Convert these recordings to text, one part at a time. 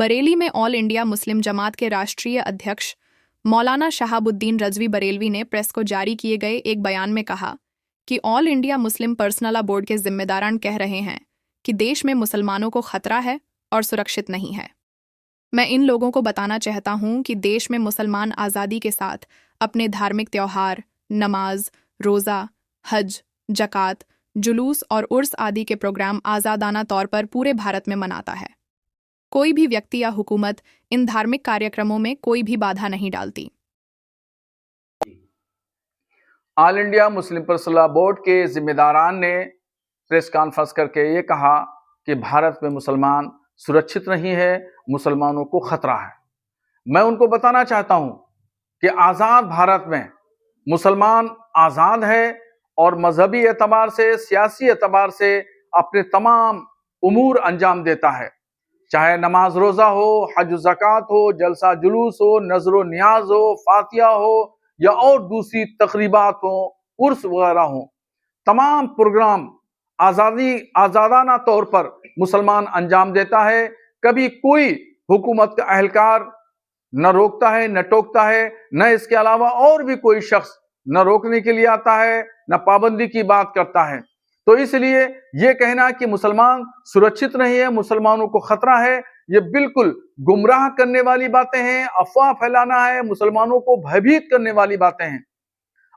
बरेली में all India Muslim जमात के राष्ट्रीय अध्यक्ष मौलाना शहाबुद्दीन रजवी बरेलवी ने प्रेस को जारी किए गए एक बयान में कहा कि all India Muslim personal law board के जिम्मेदारान कह रहे हैं कि देश में मुसलमानों को खतरा है और सुरक्षित नहीं है। मैं इन लोगों को बताना चाहता हूं कि देश में मुसलमान आज़ादी के साथ अपने धार्मिक त्योहार, नमाज, रोज़ा, हज, जक़ात, जुलूस और उर्स आदि के प्रोग्राम आज़ादाना तौर पर पूरे भारत में मनाता है। कोई भी व्यक्ति या हुकूमत इन धार्मिक कार्यक्रमों में कोई भी बाधा नहीं डालती। All India Muslim personal law board के जिम्मेदारान ने प्रेस कॉन्फ्रेंस करके ये कहा कि भारत में मुसलमान सुरक्षित नहीं है, मुसलमानों को खतरा है। मैं उनको बताना चाहता हूं कि आज़ाद भारत में मुसलमान आज़ाद है और मजहबी एतबार से, सियासी एतबार से अपने तमाम उमूर अंजाम देता है, चाहे नमाज रोज़ा हो, हज ज़कात हो, जलसा जुलूस हो, नजर नियाज हो, फातिया हो या और दूसरी तकरीबात हो, उर्स वगैरह हो। तमाम प्रोग्राम आज़ादाना तौर पर मुसलमान अंजाम देता है। कभी कोई हुकूमत का अहलकार न रोकता है, न टोकता है, न इसके अलावा और भी कोई शख्स न रोकने के लिए आता है, न पाबंदी की बात करता है। तो इसलिए ये कहना कि मुसलमान सुरक्षित नहीं है, मुसलमानों को खतरा है, ये बिल्कुल गुमराह करने वाली बातें हैं, अफवाह फैलाना है, मुसलमानों को भयभीत करने वाली बातें हैं।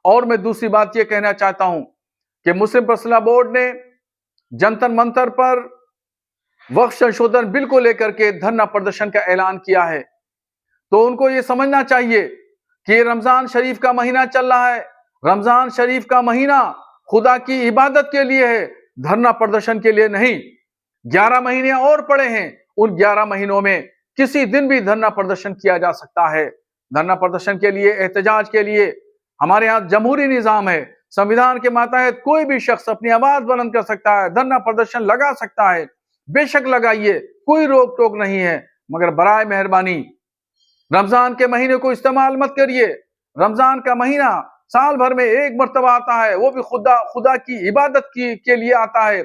और मैं दूसरी बात ये कहना चाहता हूं कि मुस्लिम पर्सनल लॉ बोर्ड ने जंतर मंतर पर वक्फ संशोधन बिल को लेकर के धरना प्रदर्शन का ऐलान किया है। तो उनको ये समझना चाहिए कि रमजान शरीफ का महीना चल रहा है। रमजान शरीफ का महीना खुदा की इबादत के लिए है, धरना प्रदर्शन के लिए नहीं। 11 महीने और पड़े हैं, उन 11 महीनों में किसी दिन भी धरना प्रदर्शन किया जा सकता है। धरना प्रदर्शन के लिए, एहतजाज के लिए हमारे यहाँ जमहूरी निजाम है, संविधान के मातहत कोई भी शख्स अपनी आवाज बुलंद कर सकता है, धरना प्रदर्शन लगा सकता है। बेशक लगाइए, कोई रोक टोक नहीं है, मगर बराए मेहरबानी रमजान के महीने को इस्तेमाल मत करिए। रमजान का महीना साल भर में एक मर्तबा आता है, वो भी खुदा की इबादत के लिए आता है।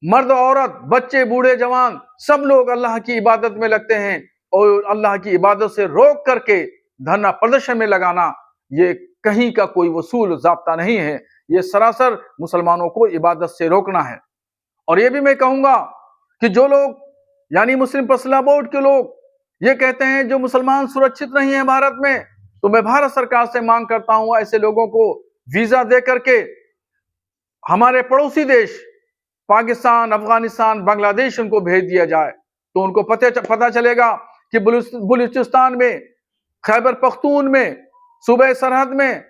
मर्द औरत, बच्चे, बूढ़े, जवान सब लोग अल्लाह की इबादत में लगते हैं और अल्लाह की इबादत से रोक करके धरना प्रदर्शन में लगाना ये कहीं का कोई वसूल ज़ाब्ता नहीं है। ये सरासर मुसलमानों को इबादत से रोकना है। और ये भी मैं कहूंगा कि जो लोग यानी मुस्लिम पर्सनल लॉ बोर्ड के लोग ये कहते हैं जो मुसलमान सुरक्षित नहीं है भारत में, तो मैं भारत सरकार से मांग करता हूं ऐसे लोगों को वीजा दे करके हमारे पड़ोसी देश पाकिस्तान, अफगानिस्तान, बांग्लादेश उनको भेज दिया जाए। तो उनको पता चलेगा कि बलूचिस्तान में, खैबर पख्तून में, सूबे सरहद में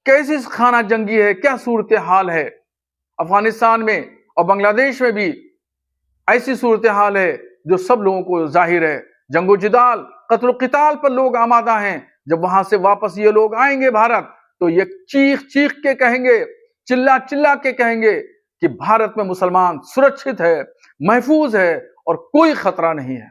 कैसी खाना जंगी है, क्या सूरत हाल है। अफगानिस्तान में और बांग्लादेश में भी ऐसी सूरत हाल है जो सब लोगों को जाहिर है। जंगो जिदाल, कत्ल क़िताल पर लोग आमादा हैं। जब वहां से वापस ये लोग आएंगे भारत, तो ये चीख चीख के कहेंगे, चिल्ला चिल्ला के कहेंगे कि भारत में मुसलमान सुरक्षित है, महफूज है और कोई खतरा नहीं है।